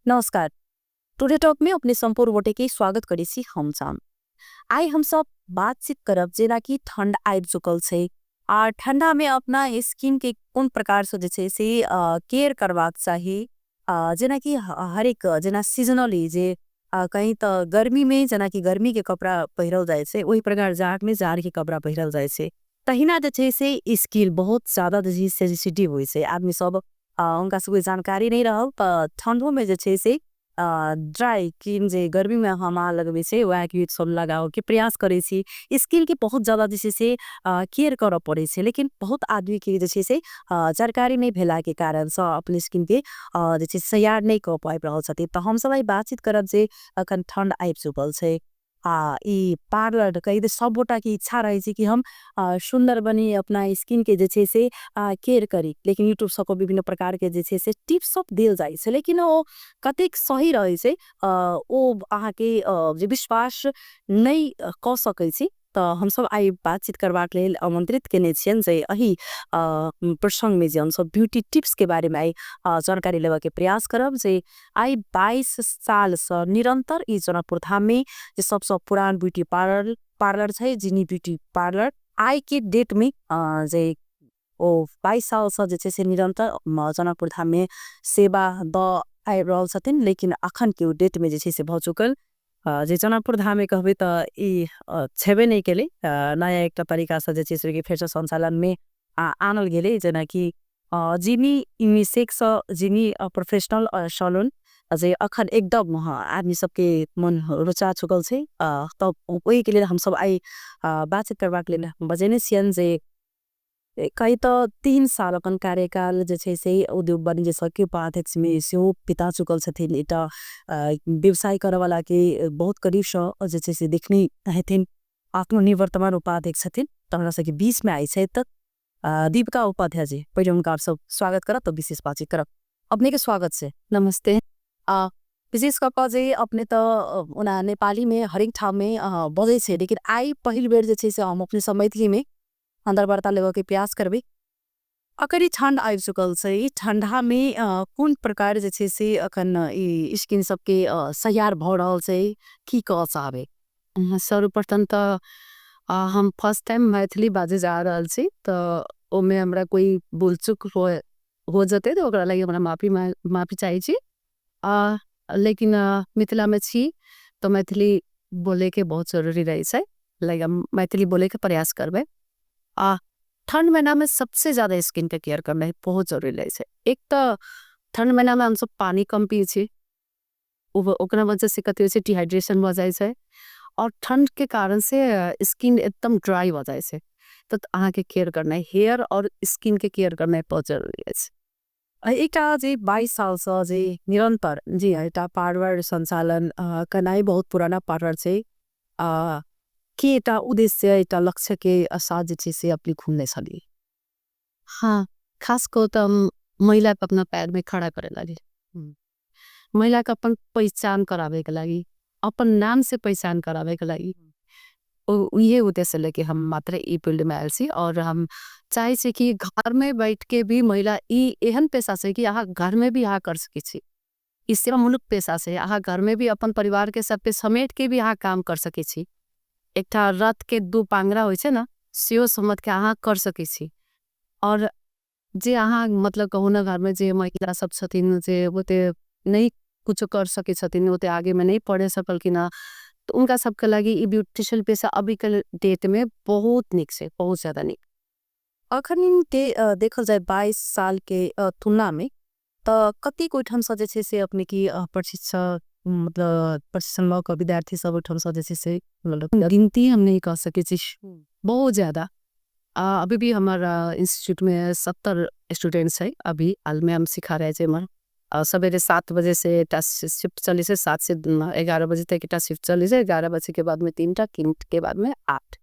नमस्कार। Today talk में अपने संपूर्ण वोटे के स्वागत करी सी हम चाम। आई हम सब बातचीत करब जेना कि ठंड आबि चुकल छे आ ठंडा में अपना स्किन के कोन प्रकार से जे छे से केयर करबाक चाही। जेना कि हरेक जेना सीजनली जे कहीं तो गर्मी में जेना कि गर्मी के कपड़ा पहिरल जाए छे वही प्रकार जाड़ में जाड़ के कपड़ा पहिरल जाए छे। तहिना जे छे से स्किन बहुत ज्यादा सेंसिटिव होय छे। आदमी सब उनका से कोई जानकारी नहीं रहल त ठंडो में जे छे से ड्राई क्रीम जे गर्मी में हम लगबे से वह के सब लगाओ के प्रयास करे छी। स्किन के बहुत ज्यादा जे छे से केयर कर पड़े छे, लेकिन बहुत आदमी के जे छे से जानकारी नहीं भेला के कारण से अपने स्किन के जे छे तैयार नहीं कर पाबि रहल छथिन। त हम सब आई बातचीत करब जे अखन ठंड आबि चुकल छे ई पार्लर कही दे सब गोटा की इच्छा रहे छे कि हम सुंदर बनी, अपना स्किन के जे छे से केयर करी। लेकिन यूट्यूब सब को विभिन्न प्रकार के जे छे से टिप्स सब देल जाय छे, लेकिन वो कतेक सही रहे छे ओ अहाँ के जे विश्वास नहीं क सकै छी। त हम सब आई बातचीत करबाक लेल आमंत्रित केने छियन जे अही प्रसंग में जे हम सब ब्यूटी टिप्स के बारे में आई जानकारी लेवा के प्रयास करब। जे आई 22 साल से निरंतर ई जनकपुर धाम में जे सबसे पुरान ब्यूटी पार्लर पार्लर छे जिनी ब्यूटी पार्लर आई के डेट में जे ओ 22 साल से जे छे से निरंतर जनकपुर धाम में सेवा द आइ रहल छथिन। लेकिन अखन के डेट में जे छे से भ चुकल जे जनकपुर धाम में कहबे त ई छेबे नहीं केले। नया एक तरीका से जे छे से फेर से संचालन में आनल गेले, जेना कि जिनी यूनिसेक्स जिनी प्रोफेशनल सैलून जे अखन एकदम आदमी सबके मन रुचा चुकल छे। तब वही के लिए हम सब आई बातचीत करबाक लेल बजेने छियन जे कई तो 3 साल अपन कार्यकाल जे छे से उद्योग वाणिज्य के उपाध्यक्ष में सेहो पिता चुकल छथिन। इटा व्यवसाय करे वाला के बहुत करीब से जे छे से देखनी हेथिन। आत्मनिर्भर उपाध्यक्ष छथिन त हमरा सबके बीच में आई छे तक दीपिका उपाध्याय जी। पहले उनका आप सब स्वागत करब तो विशेष बातचीत करब। अपने के स्वागत से नमस्ते। विशेष करके जे अपने तो उना नेपाली में हरेक ठाउँ में बजे छे, लेकिन आई पहिल बेर जे छे से हम अपने सब मैथिली में अंतर्वार्ता लेवा के प्रयास करबे। अगर ई ठंड आबि चुकल छे, ई ठंडा में कौन प्रकार जे छे से अखन ई स्किन सबके तैयार भ रहल छे की कह चाहबे? सर्वप्रथम तो हम फर्स्ट टाइम मैथिली बाजे जा रहल छी, तो ओमे हमरा कोई भूलचूक हो जते तो ओकरा लागि हमरा माफी चाही छी। लेकिन मिथिला में छी तो मैथिली बोले के बहुत जरूरी रही छे, लाइक हम मैथिली बोले के प्रयास करबे। ठंड महीना में सबसे ज्यादा स्किन के केयर करना बहुत जरूरी रही छे। एक तो ठंड महीना में हम सब पानी कम पिए छी, ओकरा वजह से कथी होय छे डिहाइड्रेशन हो जाए छे और ठंड के कारण से स्किन एकदम ड्राई हो जाए छे। तो अहाँ के केयर करना है, हेयर और स्किन के केयर करना बहुत जरूरी है। एकटा जे 22 साल से जे निरंतर जी एटा पार्लर संचालन कनाई बहुत पुराना पार्लर छे। के एटा उद्देश्य एटा लक्ष्य के साथ जे छे से अपनी खुलने छली? हाँ, खास को तो हम महिला के अपना पैर में खड़ा करे लगी, महिला के अपन पहचान करावे के लगी, अपन नाम से पहचान करावे के लगी। ये उद्देश्य लेके हम मात्र ई फील्ड में आयल छी। और हम चाहे छी कि घर में बैठ के भी महिला ई एहन पेशा से कि अहाँ घर में भी अहाँ कर सके छी। ई सेवामूलक पेशा से अहाँ घर में भी अपन परिवार के सब पे समेट के भी अहाँ काम कर सके छी। एकटा रथ के दू पांगरा होय छे ना, सेहो समझ के अहाँ कर सके छी। और जे अहाँ मतलब कहू ना घर में जे महिला सब छथिन जे ओते नहीं कुछ कर सके छथिन, ओते आगे में नहीं पढ़े सकल कि ना, तो उनका सबके लगी ई ब्यूटिशियन पेशा अभी के डेट में बहुत निक से, बहुत ज्यादा निक। अखन के देखल जाए 22 साल के तुलना में त कति कोई ठाम से जे छे से अपने की प्रशिक्षक मतलब प्रशिक्षण लौ के विद्यार्थी सब ठाम से जे छे से गिनती हम नहीं कर सके छी, बहुत ज्यादा। अभी भी हमारा इंस्टीट्यूट में 70 स्टूडेंट्स है। अभी हाल में हम सिखा रहे थे। सवेरे 7 बजे से शिफ्ट चली से 7 से 11 बजे तक एक शिफ्ट चली से, 11 बजे के बाद में 3टा, 3 के बाद में 8,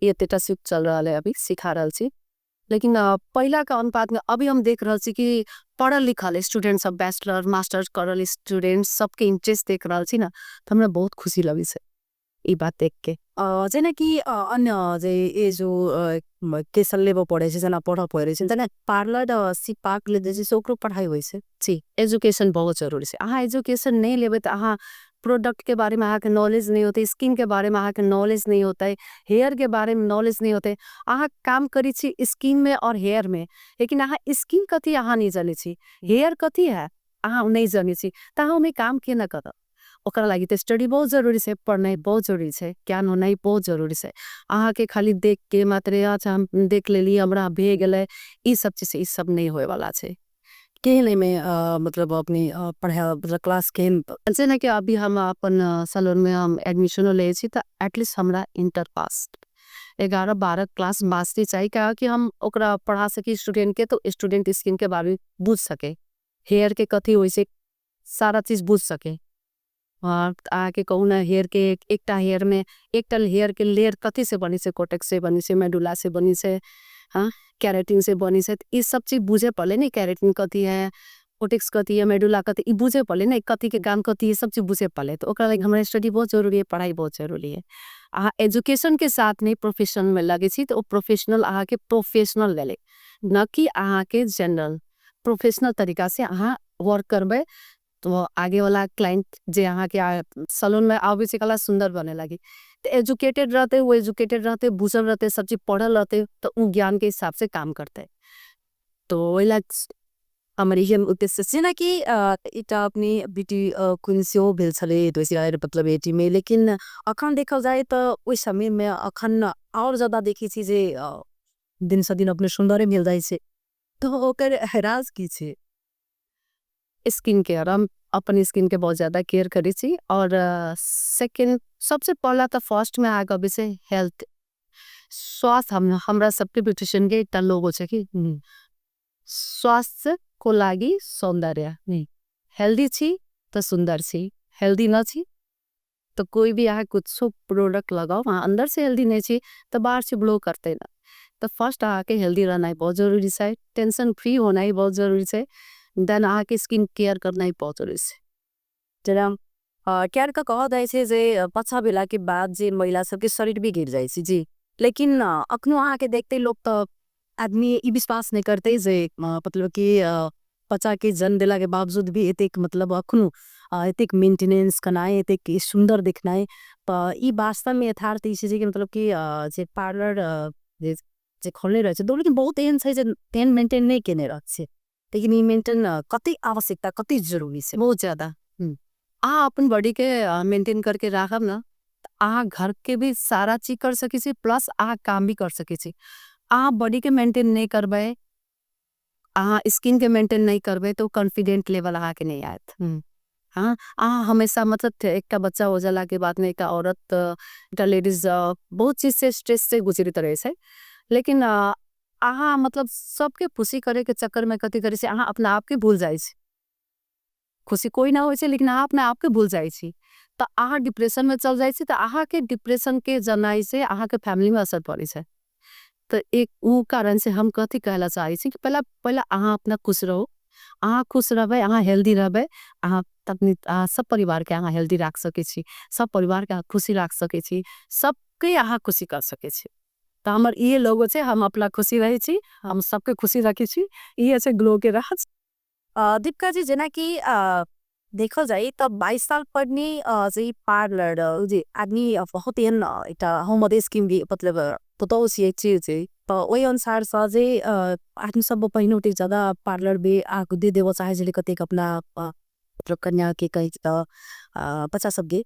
ये 3टा शिफ्ट चल रहा है। अभी सिखा रहा छी। लेकिन पहला का अनुपात में अभी हम देख रहा छी कि पढ़ल लिखल स्टूडेंट सब, बैचलर मास्टर्स करल स्टूडेंट सबके इंटरेस्ट देख रहा छी ना, तो हमरा बहुत खुशी लगी से। ई बात देख के जेना कि अन्य जे ये जो केसन लेबो पड़े छै जेना पढ़ पड़े छै जेना पार्लर सिपाक ले जे छै से ओकरो पढ़ाई होइ छै। जी एजुकेशन बहुत जरूरी है। अहाँ एजुकेशन नहीं लेबे तो अहाँ प्रोडक्ट के बारे में अहाँ के नॉलेज नहीं होते, स्किन के बारे में अहाँ के नॉलेज नहीं होता है, हेयर के बारे में नॉलेज नहीं होते। अहाँ काम करी छी स्किन में और हेयर में, लेकिन अहाँ स्किन कथी अहाँ नहीं जानी छी, हेयर कथी है अहाँ नहीं जानी छी, तो अहाँ में काम के ना करब। ओकरा लागि तो स्टडी बहुत जरूरी है, पढ़नाई बहुत जरूरी है, ज्ञान होनाई बहुत जरूरी है। अहाँ के खाली देख के मात्रे अच्छा हम देख लेली हमरा भे गेलै, ई सब चीज से ई सब नहीं होए वाला है। केहन में मतलब अपनी पढ़ाई मतलब क्लास केहन जेना कि अभी हम अपन सैलून में हम एडमिशनो ले छी तो एटलीस्ट हमरा इंटर पास 11-12 क्लास मास्टरी चाहिए, क्या कि हम ओकरा पढ़ा सकी स्टूडेंट के, तो स्टूडेंट स्किन के बारे में बुझ सके, हेयर के कथी होइ से सारा चीज बुझ सके। और आके कहू ना हेयर के एकटा हेयर में एकटा हेयर के लेयर कथी से बनी से, कोटेक्स से बनी से, मेडुला से बनी से, हाँ कैरेटिन से बनी से, ये सब चीज बुझे पड़े नहीं, कैरेटिन कथी है, कोटेक्स कथी है, मेडुला कथी, ये बुझे पड़े नहीं, कथी के काम कथी है, सब चीज बुझे पड़े। तो ओकरा लागी हमरा स्टडी बहुत जरूरी है, पढ़ाई बहुत जरूरी है। अहाँ एजुकेशन के साथ नहीं प्रोफेशन में लगे छी तो प्रोफेशनल अहाँ के प्रोफेशनल ले न कि अहाँ के जनरल प्रोफेशनल तरीका से अहाँ वर्क करबे, तो आगे वाला क्लाइंट जे अहाँ के सैलून में आवे से कला सुंदर बने लगी। तो एजुकेटेड रहते, वो एजुकेटेड रहते, बुझल रहते, सब चीज पढ़ल रहते, तो उ ज्ञान के हिसाब से काम करते। तो ओइला हमारी ये उद्देश्य से ना कि इटा अपनी ब्यूटी क्वींसियो भेल छले तो इसी मतलब एटी में, लेकिन अखन देखल जाए तो उस समय में अखन और ज्यादा देखी छी जे दिन से दिन अपने सुंदर मिल जाए छे, तो ओकर राज की छे? स्किन केयर हम अपनी स्किन के बहुत ज्यादा केयर करी छी। और सेकंड सबसे पहला तो फर्स्ट में आगे अभी से हेल्थ स्वास्थ्य हमरा सबके ब्यूटिशियन के इतना लोगो छे कि स्वास्थ्य को लागी सौंदर्य नहीं, हेल्दी छी तो सुंदर छी, हेल्दी ना छी तो कोई भी आके कुछ प्रोडक्ट लगाओ वहाँ अंदर से हेल्दी नहीं छी तो बाहर से ग्लो करते ना। तो फर्स्ट आके हेल्दी रहना ही बहुत जरूरी है, टेंशन फ्री होना ही बहुत जरूरी है, देन आके स्किन केयर करना ही बहुत जरूरी है। जरा केयर का कहा जाए छे जे पछा भेला के बाद जे महिला सबके शरीर भी गिर जाए छे जी, लेकिन अखनो आके देखते लोग तो आदमी ई विश्वास नहीं करते जे मतलब कि बच्चा के जन्म दिला के बावजूद भी एतेक मतलब अखनो एतेक मेंटेनेंस करनाए, एतेक सुंदर दिखनाए। तो ई वास्तव में यथार्थ ई चीज कि मतलब कि जे पार्लर जे जे खोलने रहे छे दो, लेकिन बहुत एहन छे जे तेन मेंटेन नहीं केने रहे छे, लेकिन ई मेंटेन कति आवश्यकता कति जरूरी छे। बहुत ज्यादा आ अपन बॉडी के मेंटेन करके राखब ना, आ घर के भी सारा चीज कर सकी छी, प्लस आ काम भी कर सकी छी। आ बॉडी के मेंटेन नहीं करबे, आ स्किन के मेंटेन नहीं करबे तो कॉन्फिडेंट लेवल आ के नहीं आयत। हाँ आ हमेशा मतलब एक बच्चा हो जाला के बाद में एक औरत एक लेडीज बहुत चीज से स्ट्रेस से गुजरी तरह से, लेकिन आहा मतलब सबके खुशी करे के चक्कर में कथी करे से अहाँ अपना आप के भूल जाए छी, खुशी कोई ना हो छे लेकिन अहाँ अपने आप के भूल जाए छी, तो अहाँ डिप्रेशन में चल जाए छी, तो अहाँ के डिप्रेशन के जनाई से अहाँ के फैमिली में असर पड़ी छे। तो एक उ कारण से हम कथी कहला चाहे छी कि पहला अहाँ अपना खुश रहो, अहाँ खुश रहबे, अहाँ हेल्दी रहबे, अहाँ तकनी सब परिवार के अहाँ हेल्दी राख सके छी, सब परिवार के खुशी राख सके छी, सबके अहाँ खुशी कर सके छी। तो हमर ये लोगो छे, हम अपना खुशी रहे छी, हम सबके खुशी रखे छी, ये छे ग्लो के राज। दीपिका जी जेना कि देखल जाए तो 22 साल पढ़ने जे पार्लर जे आदमी बहुत एहन इटा हम स्किम भी मतलब तो एक चीज है, तो वही अनुसार से जे आदमी सब पहिनो टे ज्यादा पार्लर भी आग दे देव चाहे जले कतेक अपना मतलब कन्या के कहीं बच्चा सब गे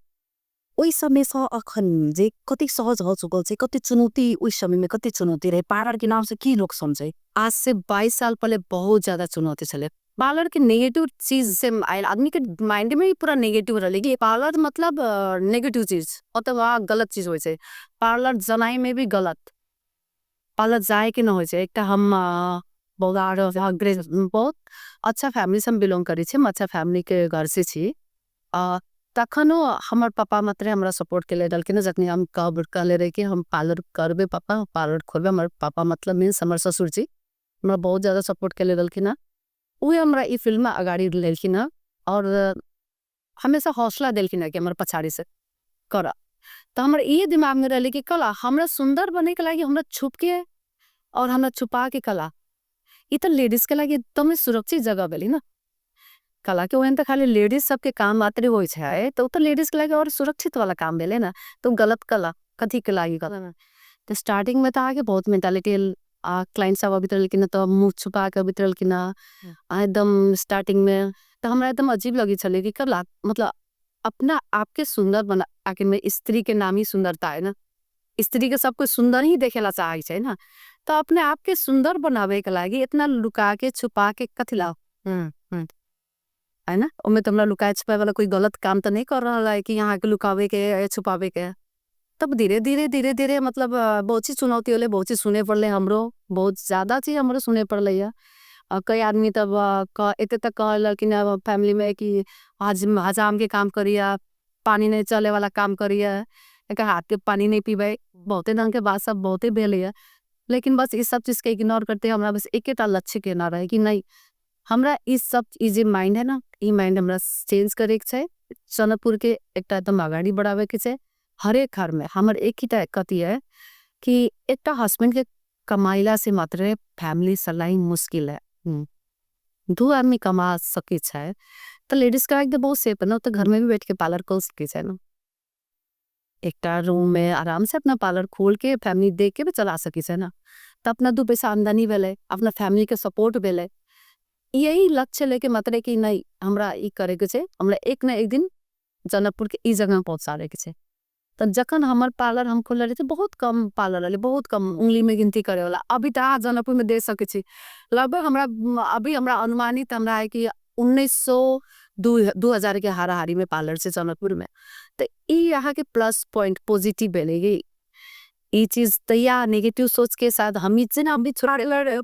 ओई समय से अखन जे कति सहज हो चुकल छे, कति चुनौती उस समय में कति चुनौती रहे, पार्लर के नाम से की लोग समझे? आज से 22 साल पहले बहुत ज्यादा चुनौती चले, पार्लर के नेगेटिव चीज से आयल आदमी के माइंड में ही पूरा नेगेटिव रहे कि पार्लर मतलब नेगेटिव चीज मतलब वहाँ गलत चीज हो छे, पार्लर जनाई में भी गलत, पार्लर जाए के न हो छे। एक हम बहुत अच्छा फैमिली से हम बिलोंग करी छे, अच्छा फैमिली के घर से छी। तखनो हमर पापा मात्रे हमरा सपोर्ट के ले डलकिन, जखनी हम कहले रहे कि हम पार्लर करबे पापा, पार्लर खोलबे, हमर पापा मतलब मीन्स हमर ससुर जी हमरा बहुत ज्यादा सपोर्ट के ले डलकिन, उहे हमरा ई फिल्म में अगाड़ी लेलकिन और हमेशा हौसला देलकिन कि हमर पछाड़ी से कर। तो हमरा ये दिमाग में रहले कि कला हमरा सुंदर बने के लागी हमरा छुप के और हमरा छुपा के कला ये तो लेडीज के लागी एकदम सुरक्षित जगह भेली ना। कला के ओहन तो खाली लेडीज सबके काम मात्र होय छै, तो लेडीज के लागी और सुरक्षित वाला काम भेले ना। तो गलत कला कथी के लागी कला तो स्टार्टिंग में तो आगे बहुत मेंटालिटी क्लाइंट सब अभी लेकिन तो मुंह छुपा के अभी लेकिन एकदम स्टार्टिंग में तो हमरा एकदम अजीब लगी छले कि कला मतलब अपना आपके सुंदर बना आखिर में स्त्री के नाम ही सुंदरता है ना। स्त्री के सब कुछ सुंदर ही देखेला चाहे छै ना। तो अपने आप के सुंदर बनावे के लागी इतना लुका के छुपा के कथी लाओ है ना। ओमे तो हमरा लुकाए छुपाए वाला कोई गलत काम तो नहीं कर रहा है कि यहाँ के लुकावे के या छुपावे के। तब धीरे धीरे मतलब बहुत चीज चुनौती होले, बहुत चीज सुने पड़ले हमरो, बहुत ज्यादा चीज हमरो सुने पड़ले है। कई आदमी तब एते तक कहल कि ना फैमिली में कि हजाम के काम करिया, पानी नहीं चले वाला काम करिया, हाथ के पानी नहीं पीबे, बहुते ढंग के बात सब बहुते भेल है। लेकिन बस इस सब चीज के इग्नोर करते हमरा बस एक लक्ष्य के ना रहे कि नहीं हमरा इस सब चीज माइंड है ना, ये माइंड हमरा चेंज करे के छै। जनकपुर के एक एकदम आगाड़ी बढ़ावे के छै। हर एक घर में हमर एक ही कथी है कि एक हस्बैंड के कमाइला से मात्र फैमिली चलाई मुश्किल है। दो आदमी कमा सके छै तो लेडीज का एकदम बहुत सेफ है ना। तो घर में भी बैठ के पार्लर कर सके छै ना, एक रूम में आराम से अपना पार्लर खोल के फैमिली देख के भी चला सके छै ना। तो अपना दो पैसा आमदनी भेले, अपना फैमिली के सपोर्ट भेले। यही लक्ष्य लेके मतलब कि नहीं हमरा ई करे के छै, हमरा एक ना एक दिन जनकपुर के ई जगह पहुंचावे के छै। तो जखन हमर पार्लर हम खोल रहे थे बहुत कम पार्लर रहे, बहुत कम उंगली में गिनती करे वाला। अभी तो जनकपुर में दे सके छी लगभग हमरा अभी हमरा अनुमानित हमरा है कि 1900-2000 के हाराहारी में पार्लर से जनकपुर में। तो यहाँ के प्लस पॉइंट पॉजिटिव भेलेगी ये चीज तैयार नेगेटिव सोच के साथ हम अभी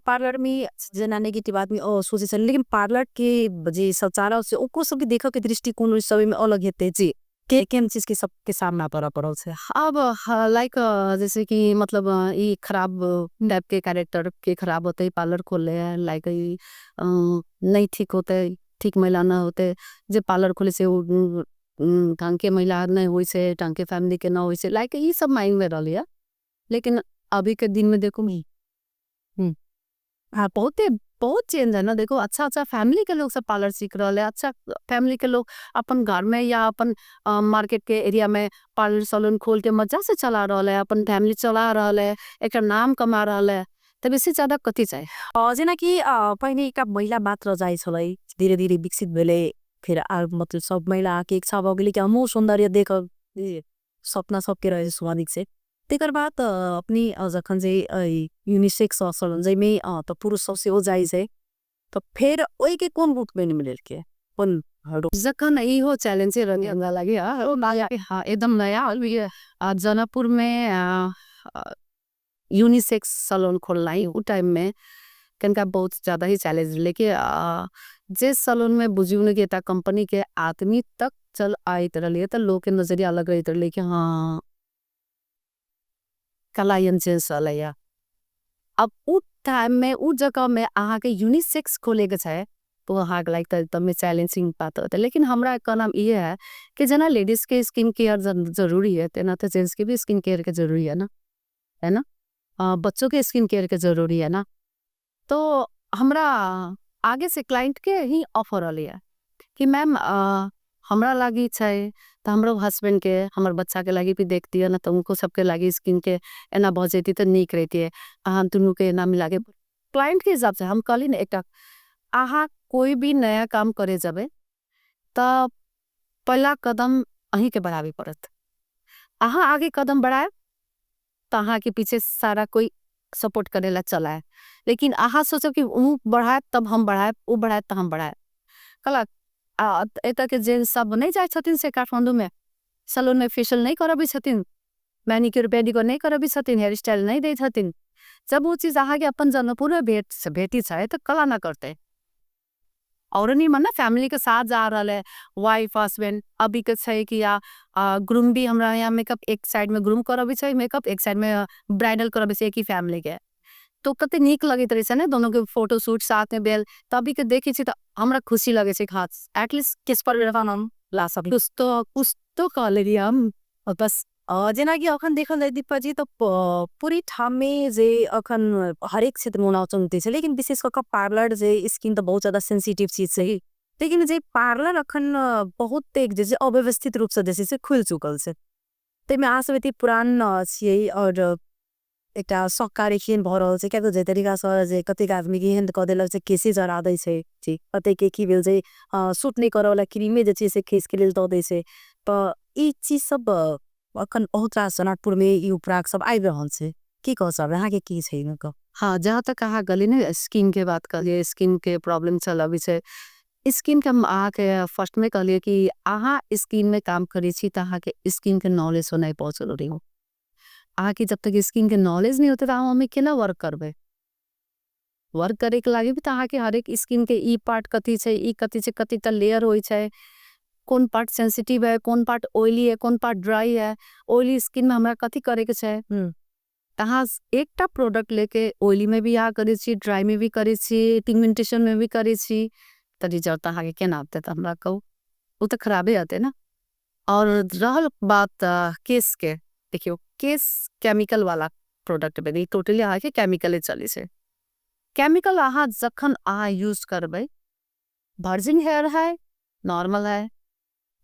पार्लर में जना नेगेटिव आदमी सोचे छ, लेकिन पार्लर के जे शौचालय से ओको सब देख के दृष्टिकोण सब में अलग हेते जी के केम चीज के सबके सामना पड़ल छै। अब लाइक जैसे कि मतलब ये खराब टाइप के कैरेक्टर के खराब होते पार्लर खोले है, लाइक नहीं ठीक होते, ठीक महिला ना होते जे पार्लर खोले से ढंग के महिला नहीं हुई से, ढंग के फैमिली के ना हुई से, लाइक ये सब माइंड में रही है। लेकिन अभी के दिन में देखो बहुत चेंज है ना। देखो अच्छा फैमिली के लोग सब पार्लर सीख रहे हैं, अच्छा फैमिली के लोग अपन घर में या अपन मार्केट के एरिया में पार्लर सैलून खोल के मजा से चला रहा है, अपन फैमिली चला रहा है, एक नाम कमा रहा है। तब इससे ज्यादा कथी चाहिए जेना कि पहले एक महिला मात्र जाए छलै, धीरे धीरे विकसित भेले, फिर मतलब सब महिला आके इच्छा भ गेली कि हमहु सौंदर्य देख सपना सबके रहे स्वाभाविक से। तेकर बाद अपनी जखन जे यूनिसेक्स सैलून जे में तो पुरुष सब से हो जाए छै, तो फिर ओई के कोन रूप में मिलल के कोन जखन इहो चैलेंज रहने हमरा लगे हाँ एकदम नया जनकपुर में यूनिसेक्स सैलून खोलना ही उ टाइम में कनका बहुत ज्यादा ही चैलेंज। लेकिन जे सैलून में बुझियो कि कंपनी के आदमी तक चल आइत रही तो लोग के नजरिया अलग रही रहे कि हाँ कलायन चेंज है। अब उ टाइम में उ जगह में अहाँ के यूनिसेक्स खोले के छै तो अहाँ के लाइक एकदम चैलेंजिंग बात होता है। लेकिन हमरा का नाम ये है कि जना लेडीज के स्किन केयर जरूरी है तेना तो जेंट्स के भी स्किन केयर के जरूरी है ना, बच्चों के स्किन केयर के जरूरी है ना। तो हमरा आगे से क्लाइंट के ही ऑफर रही है कि मैम हमरा लागी छै तो हमरो हस्बैंड के हमर बच्चा के लागी भी देखती है ना, तो उनको सबके लागी स्किन के एना बहुत जेती तो नीक रहती है, हम दोनों के एना मिला के क्लाइंट के हिसाब से हम कहली ना एक आहा कोई भी नया काम करे जाबे तो पहला कदम अही के बढ़ावे पड़त। आहा आगे कदम बढ़ाए तो अहाँ के पीछे सारा कोई सपोर्ट करे ला चला है। लेकिन आहा सोचो कि वो बढ़ाए तब हम बढ़ाए, वो बढ़ाए तो हम बढ़ाए। कला एता के जेंट्स सब नहीं जाए छथिन से काठमांडू में सैलून में फेशियल नहीं करबी छथिन, मैनिक्योर पेडिक्योर नहीं करबी छथिन, हेयर स्टाइल नहीं दे छथिन। जब वो चीज आहा के अपन जनकपुर में भेटी छै तो कला ना करते और नहीं मन फैमिली के साथ जा रहा है वाइफ हस्बैंड। अभी के छै कि ग्रूम भी हमरा यहाँ मेकअप एक साइड में ग्रूम करबी छै, मेकअप एक साइड में ब्राइडल करबी छै, एक ही फैमिली के तो कते नीक लगत रही ना दोनों के फोटो शूट साथ में बेल। तभी के देखी छी तो हमरा खुशी लगे छै खास एटलीस्ट किस पर ला सब कुछ तो कह ले हम और बस जेना कि अखन देखल जाए दीपा जी तो पूरी ठाम में जे अखन हरेक क्षेत्र में चलते छै, लेकिन विशेष करके पार्लर जे स्किन तो बहुत ज्यादा सेंसिटिव चीज है। लेकिन जे पार्लर अखन बहुत एक जैसे अव्यवस्थित रूप से जैसे से खुल चुकल छै, तेमे अहाँ सब एते पुरान छियै और एकटा सहकारी खिन भ रहल छै, कियाकि जे तरीका से जे कतेक आदमी के एहन क देलक जे केसे जरा दै छै, जी कते के की भेल जे सूट नहीं करऽ वाला क्रीमे जे छै से केस के लेल द दै छै। त ई चीज सब अखन बहुत रास जनकपुर में ई उपराग सब आबि रहल छै, की कह सब अहाँ के की छै इनका? हाँ, जहाँ तक अहाँ गली ने स्किन के बात करिए, स्किन के प्रॉब्लम चल अभी छै। स्किन के हम अहाँ के फर्स्ट में कहलिए कि अहाँ स्किन में काम करे छी त अहाँ के स्किन के नॉलेज होना बहुत जरूरी हो। अहाँ के जब तक स्किन के नॉलेज नहीं होते तो हम केना वर्क करबे? वर्क करे के लागी भी तो अहाँ के हर एक स्किन के ई पार्ट कथी छै, ई कथी छै, कथी ता लेयर होई छै, कौन पार्ट सेंसिटिव है, कौन पार्ट ऑयली है, कौन पार्ट ड्राई है, ऑयली स्किन में हमरा कथी करे के छै। तहाँ एकटा प्रोडक्ट लेके ऑयली में भी यहाँ करे छी, ड्राई में भी करे छी, पिगमेंटेशन में भी करे छी, त रिजल्ट अहाँ के केना आते त हमरा कहू, वो तो खराबे आते ना। और रहल बात केस के, देखियो केस केमिकल वाला प्रोडक्ट पे टोटली अहाँ के केमिकले चले छै। केमिकल अहाँ जखन अहाँ यूज करबे, वर्जिन हेयर है, नॉर्मल है,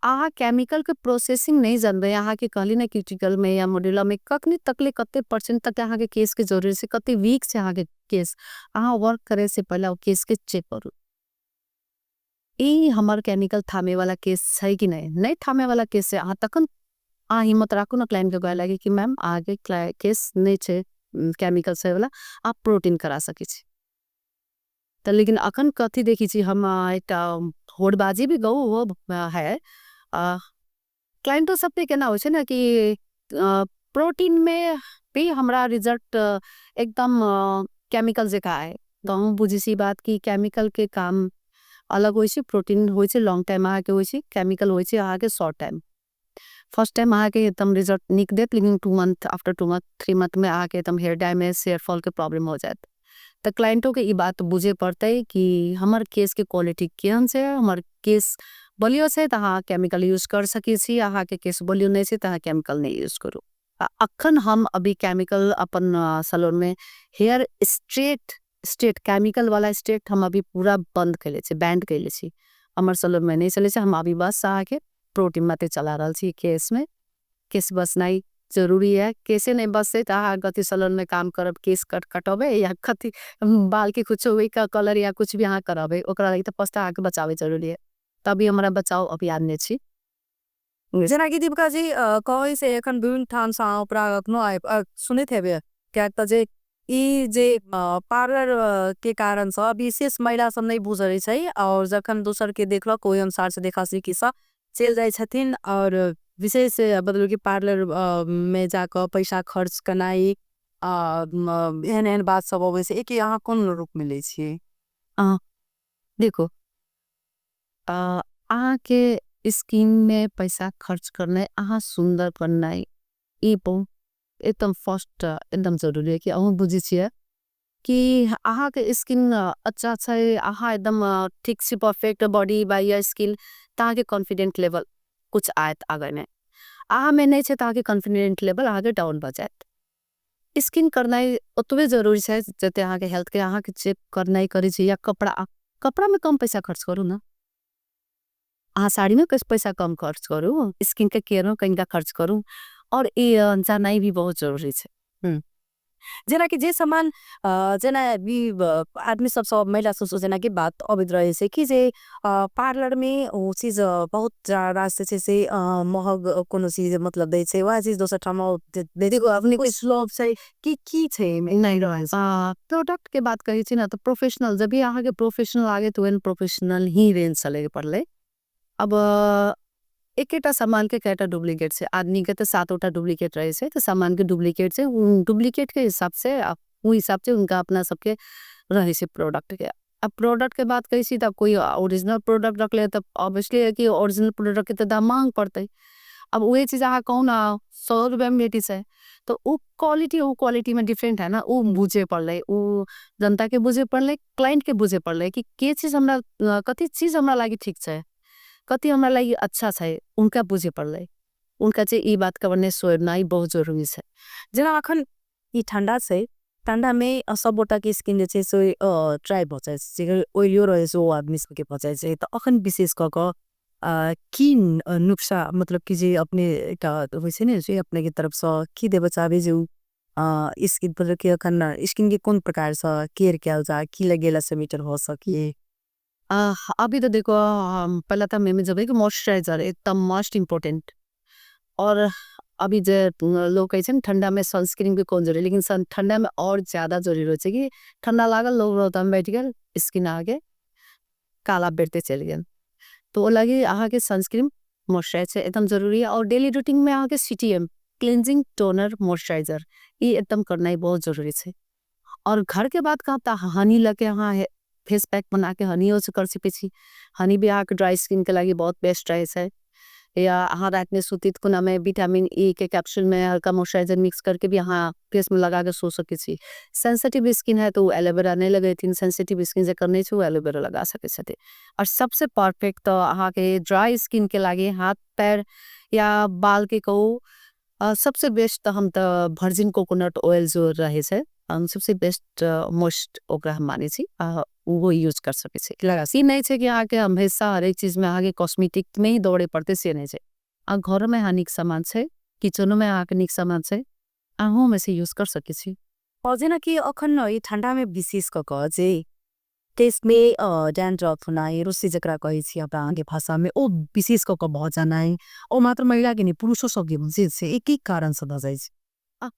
अहाँ केमिकल के प्रोसेसिंग नहीं जानबे, अहाँ के कहली ना क्यूटिकल में या मोडुला में कखनी तकले कते परसेंट तक अहाँ के केस के जरूरत से कते वीक से अहाँ के केस, अहाँ वर्क करे से पहले वो केस के चेक करू ई हमर केमिकल थामे वाला केस है कि नहीं, नहीं थामे वाला केस से अहाँ तकन अहाँ हिम्मत राखू ना क्लाइंट के कहे लगे कि मैम आगे केस नहीं छे केमिकल से वाला, आप प्रोटीन करा सके छी। त लेकिन अखन कथी देखी छी हम एक होड़बाजी भी गौ वो है, क्लाइंट तो सब पे केना हो छे ना कि प्रोटीन में भी हमरा रिजल्ट एकदम केमिकल जे का है, तो हम बुझी सी बात कि केमिकल के काम अलग होई छे, प्रोटीन होई छे लॉन्ग टाइम आके होई छे, केमिकल होई छे आके शॉर्ट टाइम। फर्स्ट टाइम आके एकदम रिजल्ट निक देत, लेकिन 2 मंथ आफ्टर 2 मंथ 3 मंथ में आके एकदम हेयर डैमेज हेयर फॉल के प्रॉब्लम हो जात। तो क्लाइंटों के ई बात बुझे पड़ते कि हमर केस के क्वालिटी केहन से, हमर केस बलियो से तो हाँ केमिकल यूज कर सकी छी, अहाँ के केस बलियो नहीं से तो हाँ केमिकल नहीं यूज करो। अखन हम अभी केमिकल अपन सैलून में हेयर स्ट्रेट केमिकल वाला स्ट्रेट हम अभी पूरा बंद कैले छी, बैंड कैले छी, हमर सैलून में नहीं चले छी। हम अभी बस आके प्रोटीन माते चला रहल छी केस में, केस बसनाई जरूरी है, केसे नहीं बसे तो अहाँ कथी सैलून में काम करब, केस कटबे या कथी बाल के कुछ हुई का कलर या कुछ भी अहाँ करबे, ओकरा लगी तो फर्स्ट अहाँ के बचावे जरूरी है, तभी हमरा बचाओ अभियान छी। जेना कि दीपिका जी कहै से एखन विभिन्न ठाम से उपराग अखनो सुनैत हेबे क्या त जे ई जे पार्लर के कारण से विशेष महिला सब नहीं बुझै छै, और जखन दोसर के देखलक ओहि अनुसार से देखा सी कि सब चल जाय छथिन, और विशेष बदल के पार्लर में जाकर पैसा खर्च करनाई एहन एहन बात सब अबै छै, एक अहाँ कोन रूप में ले छियै? देखो अहाँ के स्किन में पैसा खर्च करना, अहाँ सुंदर करना ई बहुत एकदम फर्स्ट एकदम जरूरी है कि अहाँ बुझी छिए कि अहाँ के स्किन अच्छा छै, अहाँ एकदम ठीक से perfect body by your skin, अहाँ के कॉन्फिडेंट लेवल कुछ आयत आगे ने, अहाँ में नहीं छे तो अहाँ के कॉन्फिडेंट लेवल अहाँ के डाउन भ जात। स्किन करना उतबे जरूरी है जते अहाँ के हेल्थ के अहाँ के चेक करना करी छी, या कपड़ा में कम पैसा खर्च करू ना, अहाँ साड़ी में कुछ पैसा कम खर्च करू, स्किन के केयर में कहीं खर्च करू, और ये जानना भी बहुत जरूरी है। जेना कि जे सामान जेना भी आदमी सब महिला सब जेना कि बात अबित रहे छै कि जे पार्लर में वो चीज बहुत ज्यादा से महग कोनो चीज मतलब दै छै, वह चीज दोसर ठाम दे दे अपने कोई स्लोप छै कि की छै नहीं प्रोडक्ट के बात कही थी ना, तो प्रोफेशनल जब भी अहाँ के प्रोफेशनल आगे तो वेन प्रोफेशनल ही रेंज चले पड़ले। अब एकेटा सामान के कैटा डुप्लीकेट से आदमी के तो 7 डुप्लीकेट रहे से, तो सामान के डुप्लीकेट से डुप्लीकेट के हिसाब से वो हिसाब से उनका अपना सबके रहे से प्रोडक्ट के। अब प्रोडक्ट के बात कही सी तब कोई ओरिजिनल प्रोडक्ट रख ले, तब ऑब्वियसली है कि ओरिजिनल प्रोडक्ट के तो दाम मांग पड़ते। अब वही चीज अहाँ कहू ना 100 रुपया में बेटी से, तो वो क्वालिटी में डिफरेंट है ना, वो बुझे पड़ले, वो जनता के बुझे पड़ले, क्लाइंट के बुझे पड़ले कि के चीज हमरा कथी चीज हमरा लागी ठीक छै, कथी हमरा लागी अच्छा छै, उनका बुझे पड़ले। उनका चाहिँ ई बात का भने सोचना बहुत जरूरी छ। जेना अखन ई ठंडा छै, ठंडा में सबोटा के स्किन जे छै से ड्राई भ जाय छै, जेकर ओइलियो रहे छै ओ आदमी सबके भ जाय छै। त अखन विशेष क क की नुक्सा मतलब कि जे अपने एकटा होइ छै ने जे अपने के तरफ से की देबे चाहबे जे स्किन पर के अखन स्किन के कोन प्रकार से केयर किया जा की लगेला से मीटर हो सके। अभी तो देखो पहला तो मैं जब मॉइस्चराइजर एकदम मोस्ट इम्पोर्टेंट। और अभी जो लोग कहे ना ठंडा में सनस्क्रीन भी कौन जरूरी, लेकिन ठंडा में और ज्यादा जरूरी हो कि ठंडा लागल लोग रोता में बैठ गए स्किन आगे काला बैठते चल गए। तो वो लगे आहा के सनस्क्रीन मॉइस्चराइजर एकदम जरूरी है। और डेली रूटीन में आहा के CTM क्लींजिंग टोनर मॉइस्चराइजर ये एकदम करना ही बहुत जरूरी है। और घर के बाद कहा हनी लगे हाँ फेस पैक बना के हनी से कर सके। हनी भी आके ड्राई स्किन के लगी बहुत बेस्ट है। या हाँ रात में सूती कुना में विटामिन ई के कैप्सूल में हल्का मॉइस्चराइजर मिक्स करके भी हाँ फेस में लगा के सो सके। सेंसिटिव स्किन है तो एलोवेरा नहीं लगे थी, सेंसिटिव स्किन से करने से वो एलोवेरा लगा सके। और सबसे परफेक्ट तो हाँ के ड्राई स्किन के लगे हाथ पैर या बाल के कहू सबसे बेस्ट तो हम तो वर्जिन कोकोनट ऑयल जो रहे से हम सबसे बेस्ट मोस्ट ओकरा हम माने छी वो यूज कर सके छे। लगा सी नहीं छे कि आके हमेशा हर एक चीज में आगे कॉस्मेटिक में ही दौड़े पड़ते से नहीं छे। घर में हानिक सामान छे, किचन में आके निक सामान छे, आहू में से यूज कर सके छी। और जेना कि अखन ई ठंडा में विशेष क क जे टेस्ट में डैंड्रफ होनाई रोसी जकरा कहे छी अपना आगे भाषा में ओ विशेष क क भ जानाई ओ मात्र महिला के नहीं पुरुषों सब के जे से एक ही कारण से भ जाय छै।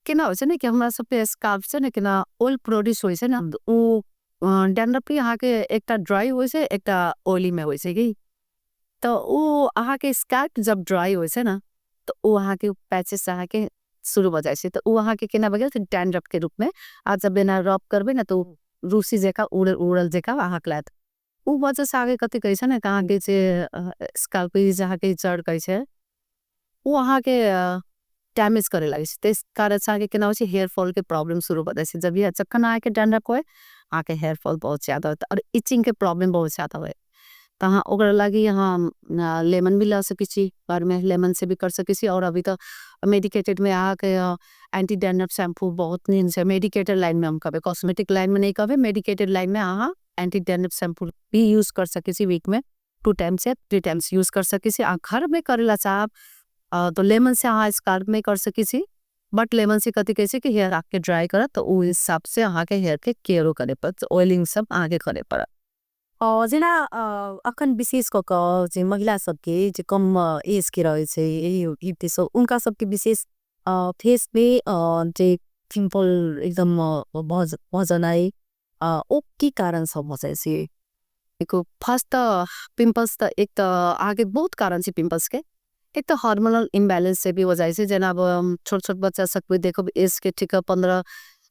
केना हो छै कि हमरा सब पे स्काल्प छै ने केना ऑयल प्रोड्यूस होय छै ना उ डैंड्रफ भी अहाँ के एकटा ड्राई होय छै एकटा ऑयली में होय छै कि तो उ अहाँ के स्काल्प जब ड्राई होय छै ना तो उ अहाँ के पैचेस अहाँ के शुरू हो जाय छै। तो उ अहाँ के केना बगल से डैंड्रफ के रूप में आज जब बिना रब करबे ना तो रूसी जेका उड़ल उड़ल जेका अहाँ के लात उ वजह से आगे कथि कहै छै ना कहाँ के जे स्काल्प जहाँ के जड़ कहै छै वो अहाँ के डैमेज करे लगे छे। इस कारण से आगे केना हो हेयर फॉल के प्रॉब्लम शुरू हो जाए। जब ये चक्कन आके डैंड्रफ होए आके हेयर फॉल बहुत ज्यादा होता और इचिंग के प्रॉब्लम बहुत ज्यादा होए। तो हाँ ओकरा लगी यहाँ लेमन भी ला सकी छी घर में, लेमन से भी कर सकी छी। और अभी तो मेडिकेटेड में आके एंटी डैंड्रफ शैम्पू बहुत नींद से मेडिकेटेड लाइन में हम कहे कॉस्मेटिक लाइन में नहीं कहे मेडिकेटेड लाइन में आहा एंटी डैंड्रफ शैम्पू भी यूज कर सके छी। वीक में 2 टाइम्स या 3 टाइम्स यूज कर सके छी। घर में करेला चाहब तो लेमन से हाँ स्काल्प में कर सकी छी। बट लेमन से कथी कहे कि हेयर आके ड्राई कर तो उ हिसाब से अहाँ के हेयर के केयरो करे पड़त, ऑयलिंग सब आगे करे पड़त। जेना अखन विशेष क क जे महिला सबके जे कम एज के रहे छै युवती सब उनका सबके विशेष फेस में जे पिंपल एकदम भ जानाई ओ की कारण सब हो जाय छै। देखो फर्स्ट पिंपल्स तो एक तो आगे बहुत कारण से पिंपल्स के एक तो हार्मोनल इम्बैलेंस से भी हो जाए। जेना अब छोट छोट बच्चा सबके देखो एज के ठीक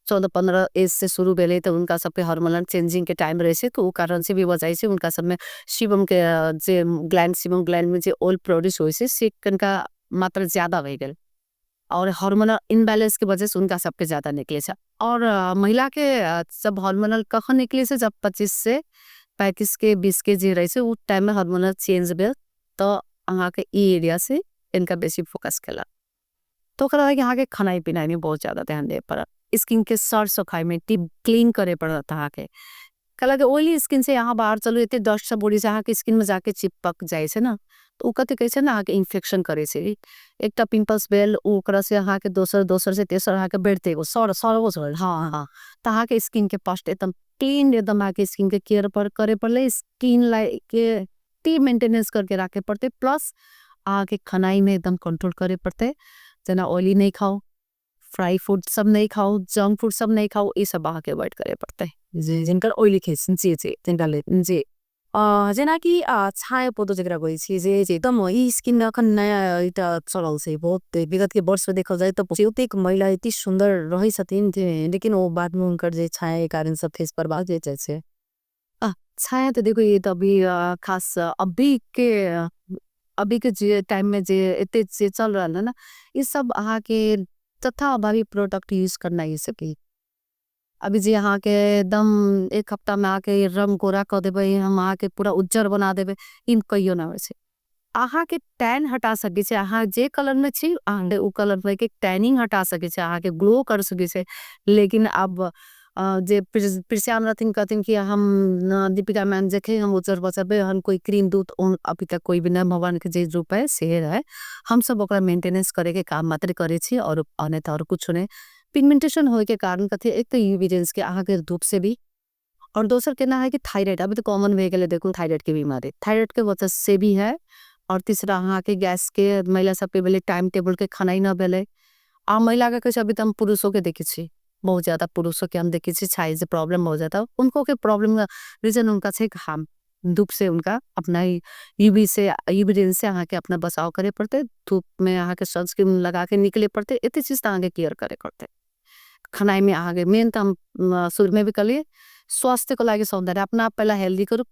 14-15 एज से शुरू भेले तो उनका सबके हार्मोनल चेंजिंग के टाइम रहे से तो वो कारण से भी हो जाए से उनका सब में सीबम के जे ग्लैंड सीबम ग्लैंड में जे ऑयल प्रोड्यूस होए से सेकंड का मात्रा ज्यादा हो गए और हार्मोनल इनबैलेंस की वजह से उनका सबके ज्यादा निकले से। और महिला के जब हार्मोनल कখন निकले से जब 25 से 35 के 20 के जे रहे से उस टाइम में हार्मोनल चेंज भेल तो अहाँ के ई एरिया से इनका बेसी फोकस केला। तो ओकरा यहाँ के खानाई पिनाई में बहुत ज्यादा ध्यान दे पड़ा, स्किन के सर सफाई में डीप क्लीन करे पड़ता अहाँ के कला के ऑयली स्किन से यहाँ बाहर चलो इतने डस्ट सब बॉडी से अहाँ के स्किन में जाके चिपक जाए से ना तो कथी कहे छै ना अहाँ के इन्फेक्शन करे से एकटा पिंपल्स भेल ओकरा से अहाँ के दोसर से तेसर अहाँ के बढ़ते एगो सर हाँ हाँ तो अहाँ के स्किन के पास्ट एकदम क्लीन एकदम अहाँ के स्किन के केयर पर करे पड़े स्किन लाइक के टी मेंटेनेंस करके रखे पड़ते। प्लस अहाँ के खानाई में एकदम कंट्रोल करे पड़ते जना ऑयली नहीं खाओ, फ्राई फूड सब नहीं खाओ, जंक फूड सब नहीं खाओ, ये सब अहाँ के अवॉइड करे पड़ते जे जिनकर ऑयली खेस जे जे जिनका ले जे जेना कि छाया पोतो जकरा कहै छी जे एकदम ई स्किन अखन नया इटा चलल छै बहुत विगत के वर्ष में देखल जाए तो बहुतेक महिला इतनी सुंदर रही छथिन लेकिन वो बाद में उनकर जे छाया के कारण सब फेस पर बाज जाए छै। छाया तो देखो ये तो अभी खास अभी के जे टाइम में जे इतने जे चल रहा है ना ये सब अहाँ के तथा अभावी प्रोडक्ट यूज करना ही सके। अभी जे अहाँ के एकदम एक हफ्ता में आके रंग गोरा कर देबे हम आके पूरा उज्जर बना देबे इन कहियो ना वैसे अहाँ के टैन हटा सके छे। अहाँ जे कलर में छी अहाँ के उ कलर में के टैनिंग हटा सके छे, अहाँ के ग्लो कर सके छे। लेकिन अब जे प्रिसियाम रहथिन कहथिन कि हम दीपिका मैम देखे हम उजर बजर पे हम कोई क्रीम दूत अभी तक कोई भी ना, भगवान के जे रूप है से है। हम सब ओकरा मेंटेनेंस करे के काम मात्र करे छी और अन्य और कुछ नहीं। पिगमेंटेशन होए के कारण कथी एक तो यूवी रेंज के अहाँ के धूप से भी, और दोसर केना है कि थायराइड अभी तो कॉमन वे गेले देखो थायराइड के बीमारी, थायराइड के वजह से भी है। और तीसरा अहाँ के गैस के महिला सब के बेले टाइम टेबल के खाना ही ना बेले। आ महिला के कैसे अभी तो हम पुरुषों के देखे छी, बहुत ज्यादा पुरुषों के हम देखे छी साइज प्रॉब्लम हो जाता है उनको के प्रॉब्लम रीजन उनका से हम धूप से उनका अपना यूवी से यूवी रेंज से अहाँ के अपना बचाव करे पड़ते, धूप में अहाँ के सनस्क्रीन लगा के निकले पड़ते, इतनी चीज अहाँ के केयर करे पड़ते। खानाई में अहाँ के मेन तो हम शुरू में भी कलिए स्वास्थ्य को लागे सौंदर्य अपना आप पहला हेल्दी करू।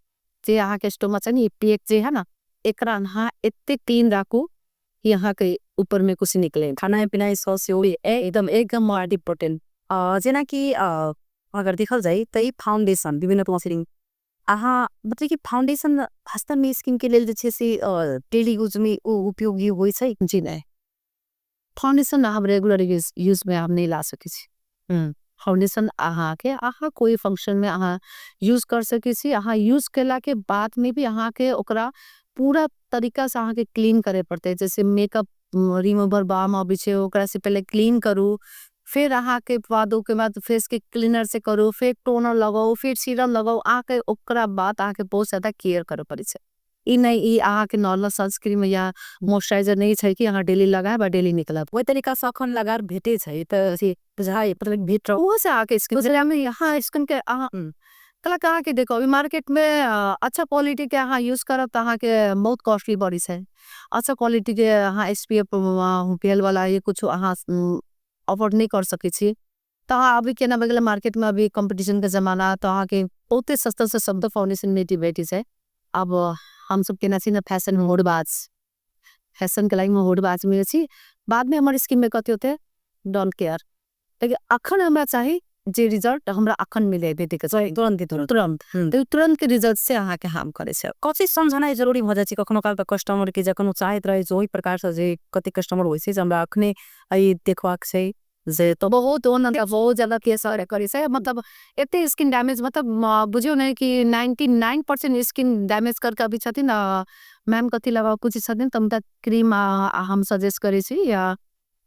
जे अहाँ के स्टोमक है नी पेट जे है ना एकरा अहाँ इतने क्लीन राखू यहाँ के ऊपर में कुछ निकले। खाना पीना स्वास्थ्य एकदम एकदम अति इम्पोर्टेंट। जेना कि अगर देखल जाए तो ये फाउंडेशन विभिन्न प्रोसेसिंग अहाँ मतलब कि फाउंडेशन वास्तव में स्किन के लिए जे से डेली यूज में उपयोगी होई छै। जी नहीं, फाउंडेशन हम रेगुलर यूज में हम नहीं ला सके छी। फाउंडेशन अहाँ के अहाँ कोई फंक्शन में अहाँ यूज कर सके छी। अहाँ यूज केला के बाद में भी अहाँ के ओकरा पूरा तरीका से अहाँ के क्लीन करे पड़ते, जैसे मेकअप रिमूवर बाम अभी छे ओकरा से पहले क्लीन करू, फिर अहाँ के बाद फेस के क्लीनर से करू, फिर टोनर लगाओ, फिर सीरम लगाओ, आके ओकरा बाद आके बहुत ज्यादा केयर करे पड़े छे। ई नहीं ई अहाँ के नॉर्मल सनस्क्रीन या मॉइस्चराइजर नहीं छै कि अहाँ डेली लगाए बा डेली निकलब वही तरीका से अखन लगार भेटे छै त से बुझाई मतलब भेट रहो वो से आके स्किन में यहाँ स्किन के अहाँ कला कहा के देखो अभी मार्केट में अच्छा क्वालिटी के अहाँ यूज करब तो अहाँ के बहुत कॉस्टली पड़ी छै। अच्छा क्वालिटी के अहाँ SPF पीएल वाला ये कुछ अहाँ अफोर्ड नहीं कर सके छी। तो हाँ अभी केना बगल मार्केट में अभी कंपटीशन के जमाना तो अहाँ के बहुत सस्ता से शब्द फाउंडेशन नेटिविटी है। अब हम सब केना छी ना फैशन में होड़बाज, फैशन के लाइन में होड़बाज में छी, बाद में हमारे स्किन में कथी होते डोंट केयर। लेकिन अखन हमरा चाही जे रिजल्ट हमरा अखन मिले बेटी के तुरंत तुरंत तो तुरंत के रिजल्ट से अहाँ के हम करे छे। कथी समझना जरूरी भ जाय छै कखनो काल त कस्टमर के जखन चाहत रहे ओही प्रकार से जे कते कस्टमर होय छै जे हमरा अखने आई देखवाक छै जे तो बहुत बहुत ज्यादा केस करे छे। मतलब एते स्किन डैमेज मतलब बुझियो नहीं कि 99% स्किन डैमेज करके अभी छथिन मैम कथी लगाओ कुछ छथिन त मतलब क्रीम हम सजेस्ट करे छी या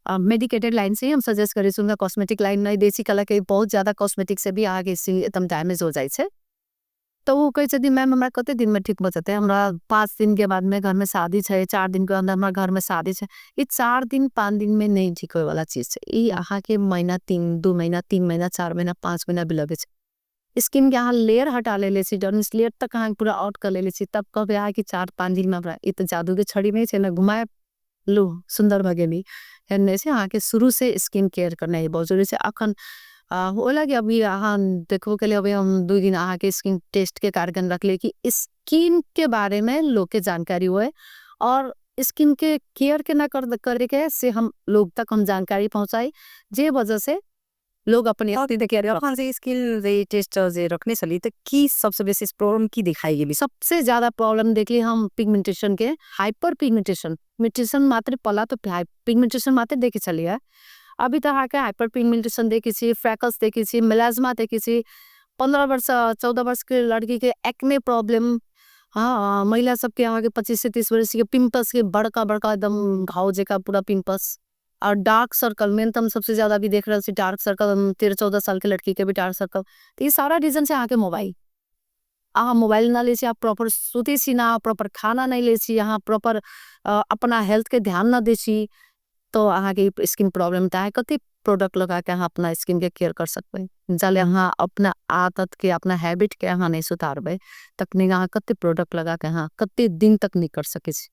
मेडिकेटेड लाइन से ही हम सजेस्ट करे छी। कॉस्मेटिक लाइन नहीं देसी कला के बहुत ज्यादा कॉस्मेटिक से भी आगे एकदम डैमेज हो जाए छे। तो वो कहे छथिन मैम हमरा कते दिन में ठीक हो जाते हमरा 5 दिन के बाद में घर में शादी छे, 4 दिन के अंदर हमारा घर में शादी छे। ये 4 दिन 5 दिन में नहीं ठीक होए वाला चीज छे। ई अहाँ के महीना 2 महीना 3 महीना 4 महीना 5 महीना भी लगे छे। स्किन के अहाँ लेयर हटा ले छी, डर्मिस लेयर तक अहाँ पूरा आउट कर ले छी, तब कब यहाँ कि 4-5 दिन में ई तो जादू के छड़ी में छे ना घुमाए लो सुंदर भगेली हेने से अहाँ के शुरू से स्किन केयर करना है बहुत जरूरी है। अखन हो लगे अभी अहाँ देखो के लिए अभी हम 2 दिन अहाँ के स्किन टेस्ट के कार्यक्रम रख ले कि स्किन के बारे में लोग के जानकारी हुए और स्किन के केयर के ना करे के से हम लोग तक हम जानकारी पहुंचाई, जे वजह से लोग अपने अखन से स्किन जे टेस्ट जे रखने चली तो की सबसे बेसी प्रॉब्लम की दिखाई गेली? सबसे ज्यादा प्रॉब्लम देखली हम पिगमेंटेशन के, हाइपर पिगमेंटेशन मात्र पला तो पिगमेंटेशन मात्र देखे चलिए। अभी तो आके हाइपर पिगमेंटेशन देखी छी, फ्रैकल्स देखी छी, मेलाज्मा देखी छी, 15 वर्ष 14 वर्ष के लड़की के एक्ने प्रॉब्लम, हाँ महिला सबके यहाँ के 25 से 30 वर्ष के पिंपल्स के बड़का बड़का एकदम घाव जेका पूरा पिंपल्स और डार्क सर्कल मेन तो हम सबसे ज्यादा भी देख रहे हैं डार्क सर्कल 13-14 साल के लड़की के भी डार्क सर्कल। तो ये सारा रीजन से आके मोबाइल ना ले छी, आप प्रॉपर सोते छी ना, प्रॉपर खाना नहीं ले छी, यहाँ प्रॉपर अपना हेल्थ के ध्यान ना दे छी, तो अहाँ के स्किन प्रॉब्लम है। कति प्रोडक्ट लगा के अहाँ अपना स्किन के केयर कर सकते हैं, जले अहाँ अपना आदत के अपना हैबिट के अहाँ नहीं सुधारबे तक नहीं अहाँ कति प्रोडक्ट लगा के अहाँ कति दिन तक नहीं कर सके छी।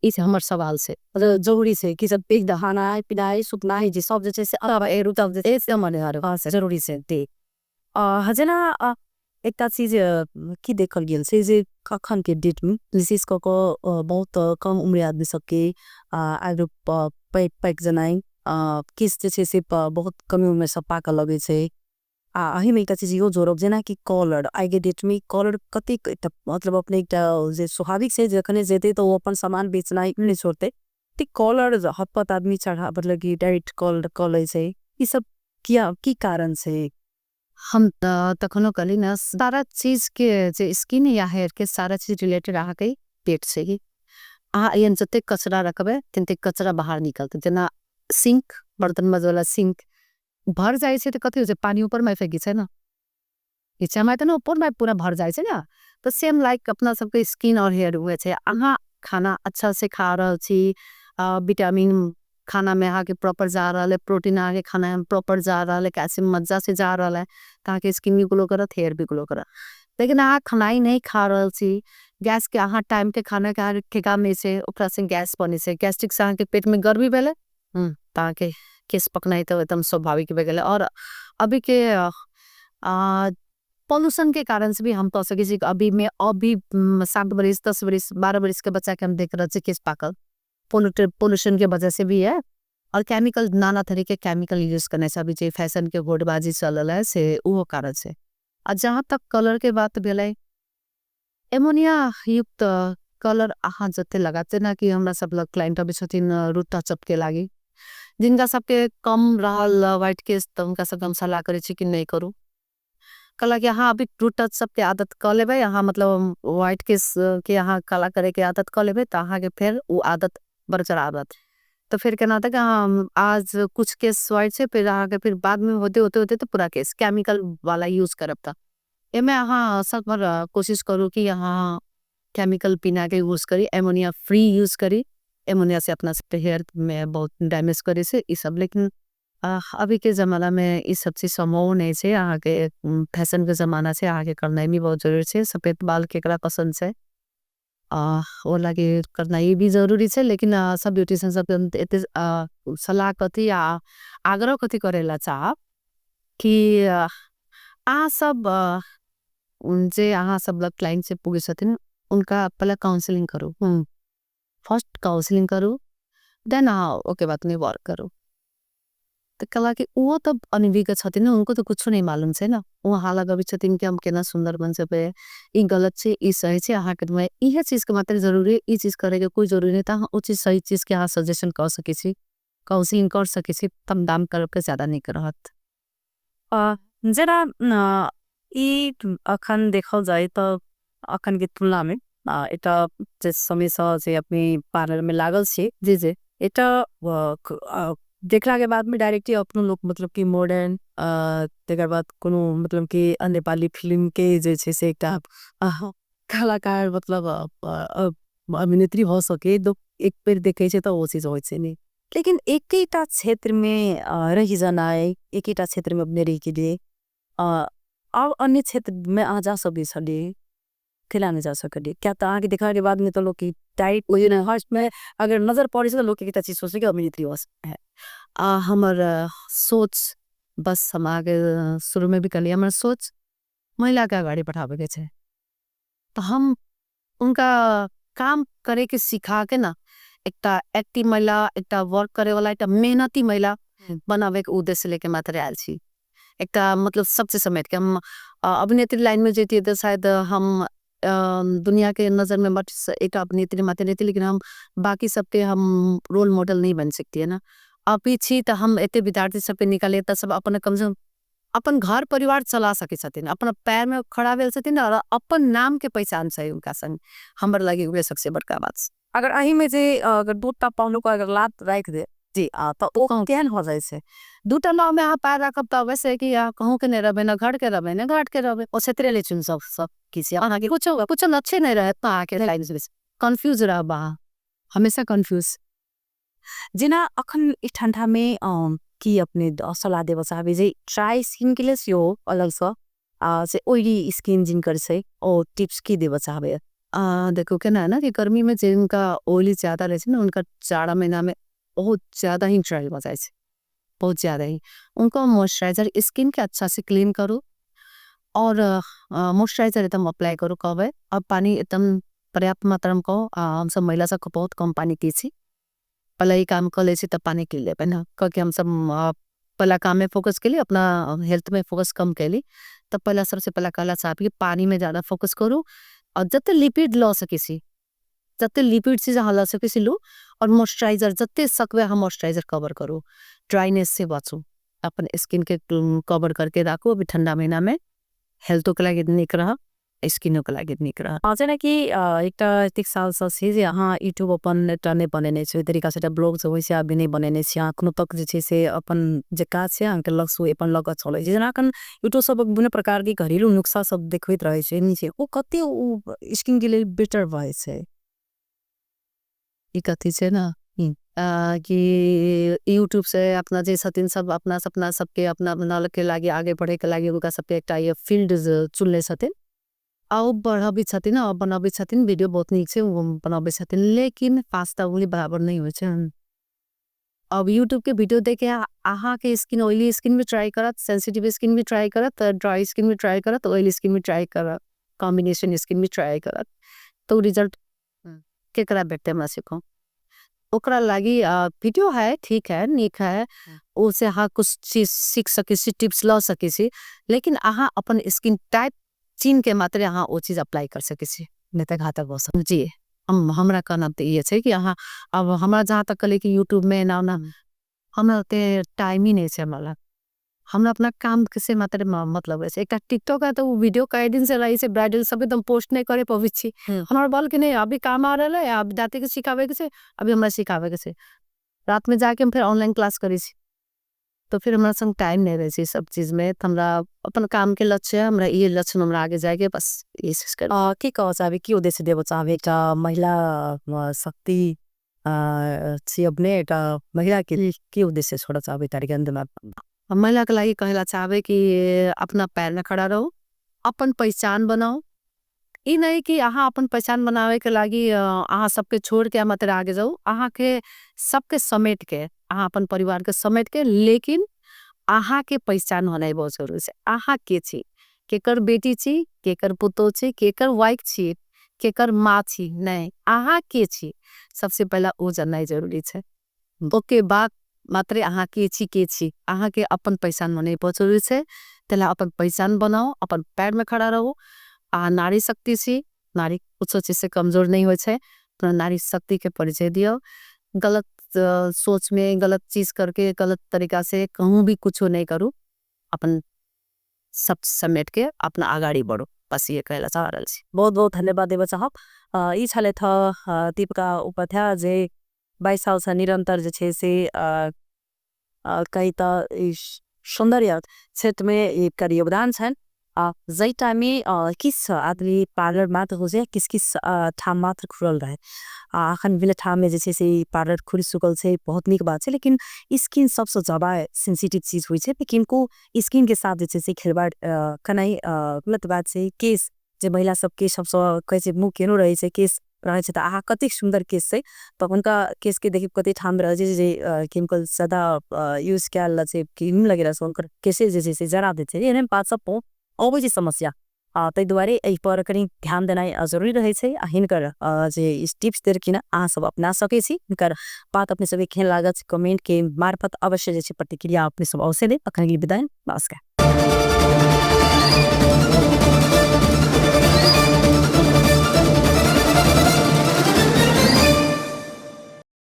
इस हमर सवाल से जरूरी है कि सब एक दहाना पिनाई सुतना है जी सब जे से अब ए रुतब जे से मने हां जरूरी है ते हजना एकटा चीज की देखल गेल छै जे कखन के डेट में विशेष क बहुत कम उम्र आदमी सबके आरो पैक जनाई किस जे छै से बहुत कम उम्र में सब पाक लगे छै अही में एकटा चीज यो जोड़ब जेना कि कलर आइ के डेट में कलर कतेक एकटा मतलब अपने एकटा जे स्वाभाविक से जखने जेते तो वो अपन सामान बेचना नहीं छोड़ते ती कलर हतपत आदमी चढ़ा मतलब कि डायरेक्ट कलर कॉलेज है ये सब क्या की कारण से हम तखनो कली ना सारा चीज के जे स्किन या हेयर के सारा चीज रिलेटेड आ गई पेट से ही यन जते कचरा रखबे तिनते कचरा बाहर निकलते जेना सिंक बर्तन मज वाला सिंक भर जाए से तो कथी हो पानी ऊपर में फेंकी है ना नीचे में तो ना ऊपर में पूरा भर जाए ना तो सेम लाइक अपना सबके स्किन और हेयर हुए छे अहाँ खाना अच्छा से खा रहा छी विटामिन खाना में आके प्रॉपर जा रहा है प्रोटीन आके खाना में प्रॉपर जा रहा है कैल्शियम मज्जा से जा रहा है ताकि स्किन भी ग्लो करत हेयर भी ग्लो करत लेकिन अहाँ खाना ही नहीं खा रहा छी गैस के अहाँ टाइम के खाना के में से ओकरा से गैस बने से गैस्ट्रिक से अहाँ के पेट में गर्मी भेले ताकि केस पकनाई तो एकदम स्वाभाविक भे गेले और अभी के पॉल्यूशन के कारण से भी हम तो सके अभी में अभी 7 बरिस 10 बरिस 12 बरिस के बच्चा के हम देख रहे केस पाकल पोल्यूशन के वजह से भी है और केमिकल नाना तरीके केमिकल यूज करने से अभी जो फैशन के होड़बाजी चल है से वो कारण से और जहाँ तक कलर के बात भेले एमोनिया युक्त कलर अहाँ जते लगाते ना कि हमरा सब लोग क्लाइंट अभी छथिन रूट टचअप के लागी जिनका सबके कम रहल व्हाइट केस तो उनका सब हम सलाह करे छी कि नहीं करू कला कि हाँ अभी रूट टचअप के आदत कर लेबे यहाँ मतलब व्हाइट केस के यहाँ कला करे के आदत कर लेबे तो अहाँ के फिर वो आदत बरकरार रहत तो फिर कहना था कि हाँ आज कुछ केस व्हाइट से फिर अहाँ के फिर बाद में होते होते होते तो पूरा केस केमिकल वाला यूज करब था एमे अहाँ सब बार कोशिश करूँ कि यहाँ केमिकल पीना के यूज करी एमोनिया फ्री यूज करी एमोनिया से अपना हेयर में बहुत डैमेज करे से ये सब लेकिन अभी के ज़माना में इस सब चीज संभव नहीं से यहाँ के फैशन के ज़माना से आगे करना भी बहुत जरूरी है सफेद बाल केकरा पसंद से वो लगे करना ये भी जरूरी है लेकिन सब ब्यूटिशियन सब एते सलाह कथी या आग्रह कथी करेला चाह कि सब जे अहाँ सब लोग क्लाइंट से पूछे छथिन उनका पहले काउंसलिंग करो फर्स्ट काउंसलिंग करो देन ओके बात नहीं वर्क करो तो कला कि वो तब अनभिज्ञ छथिन उनको तो कुछ नहीं मालूम है ना वो हाला गवी छथिन कि हम केना सुंदर बन सके ई गलत से ई सही से अहाँ के में इहे चीज के मात्र जरूरी है ई चीज करे के कोई जरूरी नहीं था वो चीज सही चीज के अहाँ सजेशन कर सके छी काउंसलिंग कर सके छी तम दाम कर के ज्यादा नहीं करत जरा ई अखन देखल जाए तो अखन के तुलना में एटा जे समय से अपनी पार्लर में लागल छे जी जी एटा देखला के बाद में डायरेक्टली अपनो लोग मतलब कि मॉडर्न तेकर बाद कोनो मतलब कि नेपाली फिल्म के जे छे से एकटा कलाकार मतलब अभिनेत्री हो सके दो एक बेर देखे छे तो वो चीज होय छे नहीं लेकिन एक ही क्षेत्र में रही जाना है एक ही क्षेत्र में अपने रही के लिए अब अन्य क्षेत्र में आ जा सकते छे खिलाने जा सकते क्या तो आगे देखा के बाद में तो लोग की टाइट वही ना हर्ष में अगर नजर पड़े तो लोग की चीज सोचे कि अभिनेत्री है हमार सोच बस हम आगे शुरू में भी कर लिया हमार सोच महिला के आगे बढ़ावे के छे तो हम उनका काम करे के सिखा के ना एकटा एक्टिव महिला एकटा वर्क करे वाला एकटा मेहनती महिला बनावे के उद्देश्य लेके मात्र आयल छी एकटा मतलब सबसे समेट के हम अभिनेत्री लाइन में जेती तो शायद हम दुनिया के नजर में मत एक अभिनेत्री मात्र रहती लेकिन हम बाकी सबके हम रोल मॉडल नहीं बन सकती है ना अभी छी तो हम एते विद्यार्थी सब पे निकाले तो सब अपन कम से कम अपन घर परिवार चला सके छथिन अपन पैर में खड़ा भेल छथिन और अपन नाम के पहचान छै उनका संग हमर लगे उहे सबसे बड़का बात अगर अही में जे अगर दूटा पाउंड को अगर लात राख दे जी तो ओ केहन हो जाए छे दूटा नाव में आप पैर रखब तो वैसे कि कहूँ के नहीं रहे ना घर के रहे ना घाट के रहे ओ क्षेत्र ले चुन सब किसी आगे कुछ अच्छे नहीं रहे तो आके लाइन से कंफ्यूज रह बा हमेशा कंफ्यूज जिना अखन इस ठंडा में कि अपने सलाह देव चाहबे जे ड्राई स्किन के लिए यो अलग से ऑयली स्किन जिनकर से और टिप्स की देव चाहबे देखो क्या ना कि गर्मी में जिनका ऑयली ज्यादा रहे ना उनका जाड़ा महीना में बहुत ज्यादा ही ड्राई हो जाए बहुत ज्यादा ही उनको मॉइस्चराइजर स्किन के अच्छा से क्लीन करो और मॉइस्चराइजर एकदम अप्लाई करो कब है अब पानी एकदम पर्याप्त मात्रा में को हम सब महिला सबको बहुत कम पानी की पहले ही काम कर ले तब पानी की ले ना क्योंकि हम सब पहला काम में फोकस कैली, अपना हेल्थ में फोकस कम कैली, तब पहला सबसे पहला कहला चाहब कि पानी में ज़्यादा फोकस करू और जत्ते लिपिड ल सकेसी, जत्ते लिपिड चीज अहाँ ल सकेसी लू और मॉइस्चराइजर जत्ते सकबे अहाँ मॉइस्चराइजर कवर करू, ड्राइनेस से बचू, अपन स्किन के कवर करके राखू। अभी ठंडा महीना में हेल्थो के लागि निक रह, स्किनो के लागि निक रह। जेना कि एकटा एतेक साल से जे अहाँ यूट्यूब अपन एकटा नै बनेने छै, ओइ तरीका से एकटा ब्लॉग जे होइ छै अभी नै बनेने छी अहाँ कोनो तक जे छै से अपन जे काज छै अहाँके लक्ष्य अपन लग चलै छै। जेना अखन यूट्यूब सब विभिन्न प्रकार के घरेलू नुस्खा सब देखबैत रहै छै नी छै, ओ कते उ स्किन के लेल बेटर भए छै। ई कथी छै ना कि यूट्यूब से अपना जे छथिन सब अपना सपना सबके अपना बनाल के लागि आगे बढ़े के लागि उनका सबके एकटा ये फील्ड चुनले छथिन आ उ बढ़ाबी छथिन आ बनाबी छथिन, वीडियो बहुत नीक छै उ बनाबी छथिन, लेकिन पास्ता उंगली बराबर नहीं होइ छै। अब यूट्यूब के वीडियो देखे अहाँ के स्किन ऑयली स्किन भी ट्राई करत, सेंसिटिव स्किन भी ट्राई करत, ड्राई स्किन भी ट्राई करत, ऑयली स्किन भी ट्राई करत, कॉम्बिनेशन स्किन भी ट्राई करत, तो रिजल्ट केकरा भेटते हमरा सिखो। ओकरा लागी वीडियो है, ठीक है, नीक है, उसे हाँ कुछ चीज सीख सकेसी, टिप्स ला सकेसी, लेकिन अहाँ अपन स्किन टाइप चीन के मात्रे अहाँ वो चीज अप्लाई कर सकेसी, नहीं तो घातक हो सकता। जी हमरा कहना तो ये है कि अहाँ अब हमरा जहाँ तक कले कि यूट्यूब में ना हमरा ते टाइम ही नहीं है, हमरा अपना काम से मात्र मतलब है। एक टिकटॉक है तो वो वीडियो का दिन से रही से ब्राइडल सब एकदम पोस्ट नहीं करे पवी छी, हमारा बोल के नहीं अभी काम आ रहा है, अब दाते के सिखावे के से, अभी हमरा सिखावे के से, रात में जाके हम फिर ऑनलाइन क्लास करी छी, तो फिर हमरा संग टाइम नहीं रहे छी सब चीज में। हमरा अपन काम के लक्ष्य है, हमरा ये लक्ष्य में हमरा आगे जाएगे, बस ये चीज कर के कह चाहबे के उद्देश्य देबो चाहबे एकटा महिला शक्ति छी अपने एकटा महिला के उद्देश्य छोड़ चाहबे तारिक अंदर महिला के लागि कहला चाहबे कि अपना पैर में खड़ा रहो, अपन पहचान बनाओ। ई नहीं कि अहाँ अपन पहचान बनावे के लागि अहाँ सबके छोड़ के मात्र आगे जाओ, अहाँ के सबके समेट के, अहाँ अपन परिवार के समेट के, लेकिन अहाँ के पहचान होना बहुत जरूरी है। अहाँ के छी, केकर बेटी छी, केकर पुतो छी, केकर वाइफ छी, केकर माँ छी, नहीं अहाँ के छी, सबसे पहला वो जानना जरूरी है। ओके बाद मात्रे अहाँ के छी, अहाँ के अपन पहचान होने बहुत जरूरी है। तेला अपन पहचान बनाओ, अपन पैर में खड़ा रहो। नारी शक्ति छी, नारी कुछ चीज से कमजोर नहीं हो छे, तो नारी शक्ति के परिचय दियो। गलत सोच में गलत चीज करके गलत तरीका से कहूँ भी कुछ नहीं करूँ, अपन सब समेट के अपना आगाड़ी बढ़ो, बस ये कहला चाह रहल छी। बहुत बहुत धन्यवाद देबो चाहब। ई छले था दीपिका उपाध्याय जे 22 साल से निरंतर जे छे से कई त सौंदर्य क्षेत्र में एकर योगदान छन। जै टाइम में किस आदमी पार्लर मात्र हो जाए, किस किस ठाम मात्र खुलल रहे, अखन विले ठाम में जैसे से पार्लर खुली सुकल से बहुत नीक बात है, लेकिन स्किन सबसे ज्यादा सेंसिटिव चीज हुई है, लेकिन को स्किन के साथ जैसे से खिलवाड़ कनाई गलत बात से केस जे महिला सब केस सबसे कैसे मुंह केनो रहे से केस रहे छै, आहा कति सुंदर केस से, तो उनका केस के देखि कति ठाम रहे जे केमिकल ज्यादा यूज कैल से क्रीम लगेला से उनकर केसे जैसे से जरा देते एने बात सब अब जे समस्या तै दुआरे एहि पर कनी ध्यान देनाइ जरूरी रहे छै। हिनकर जे टिप्स देलखिन अहाँ सब अपना सकै छी, हिनकर बात अपने सब केहन लागत कमेंट के मार्फत अवश्य जे छै प्रतिक्रिया अपने सब अवश्य दे। अखन विदाई, नमस्कार।